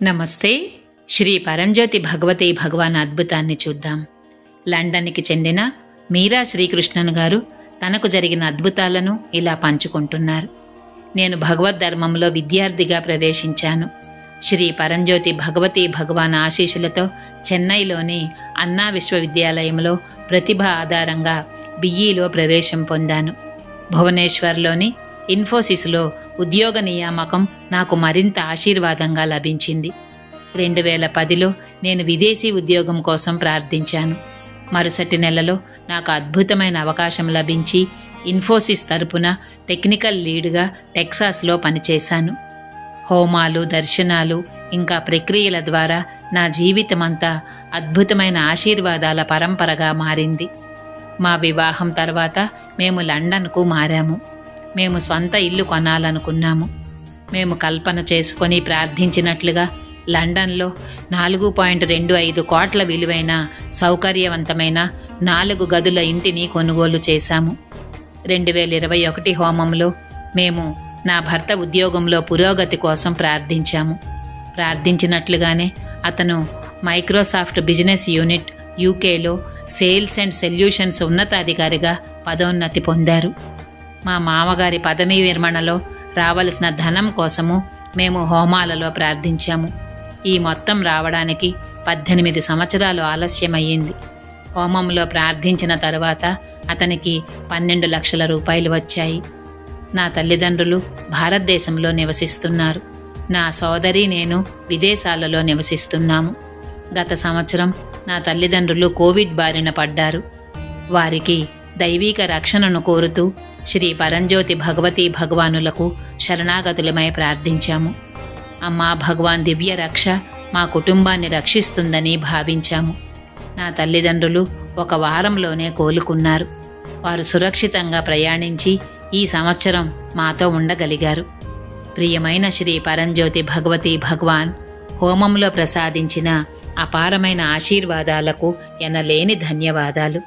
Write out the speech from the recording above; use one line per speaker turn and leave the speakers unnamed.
నమస్తే. శ్రీ పరంజ్యోతి భగవతి భగవాన్ అద్భుతాన్ని చూద్దాం. లండన్కి చెందిన మీరా శ్రీకృష్ణన్ గారు తనకు జరిగిన అద్భుతాలను ఇలా పంచుకుంటున్నారు. నేను భగవద్ధర్మంలో విద్యార్థిగా ప్రవేశించాను. శ్రీ పరంజ్యోతి భగవతి భగవాన్ ఆశీస్సులతో చెన్నైలోని అన్నా విశ్వవిద్యాలయంలో ప్రతిభ ఆధారంగా బిఈలో ప్రవేశం పొందాను. భువనేశ్వర్లోని ఇన్ఫోసిస్లో ఉద్యోగ నియామకం నాకు మరింత ఆశీర్వాదంగా లభించింది. 2010లో నేను విదేశీ ఉద్యోగం కోసం ప్రార్థించాను. మరుసటి నెలలో నాకు అద్భుతమైన అవకాశం లభించి ఇన్ఫోసిస్ తరపున టెక్నికల్ లీడ్గా టెక్సాస్లో పనిచేశాను. హోమాలు, దర్శనాలు ఇంకా ప్రక్రియల ద్వారా నా జీవితమంతా అద్భుతమైన ఆశీర్వాదాల పరంపరగా మారింది. మా వివాహం తర్వాత మేము లండన్కు మారాము. మేము స్వంత ఇల్లు కొనాలనుకున్నాము. మేము కల్పన చేసుకొని ప్రార్థించినట్లుగా లండన్లో 4.25 కోట్ల విలువైన సౌకర్యవంతమైన 4 గదుల ఇంటిని కొనుగోలు చేశాము. 2021 హోమంలో మేము నా భర్త ఉద్యోగంలో పురోగతి కోసం ప్రార్థించాము. ప్రార్థించినట్లుగానే అతను మైక్రోసాఫ్ట్ బిజినెస్ యూనిట్ యూకేలో సేల్స్ అండ్ సొల్యూషన్స్ ఉన్నతాధికారిగా పదోన్నతి పొందారు. మా మామగారి పదవీ విరమణలో రావలసిన ధనం కోసము మేము హోమాలలో ప్రార్థించాము. ఈ మొత్తం రావడానికి 18 సంవత్సరాలు ఆలస్యమయ్యింది. హోమంలో ప్రార్థించిన తరువాత అతనికి 12 లక్షల రూపాయలు వచ్చాయి. నా తల్లిదండ్రులు భారతదేశంలో నివసిస్తున్నారు. నా సోదరి నేను విదేశాలలో నివసిస్తున్నాము. గత సంవత్సరం నా తల్లిదండ్రులు కోవిడ్ బారిన పడ్డారు. వారికి దైవీక రక్షణను కోరుతూ శ్రీ పరంజ్యోతి భగవతి భగవానులకు శరణాగతులమై ప్రార్థించాము. అమ్మా భగవాన్ దివ్య రక్ష మా కుటుంబాన్ని రక్షిస్తుందని భావించాము. నా తల్లిదండ్రులు 1 వారంలోనే కోలుకున్నారు. వారు సురక్షితంగా ప్రయాణించి ఈ సంవత్సరం మాతో ఉండగలిగారు. ప్రియమైన శ్రీ పరంజ్యోతి భగవతి భగవాన్ హోమంలో ప్రసాదించిన అపారమైన ఆశీర్వాదాలకు ఎనలేని ధన్యవాదాలు.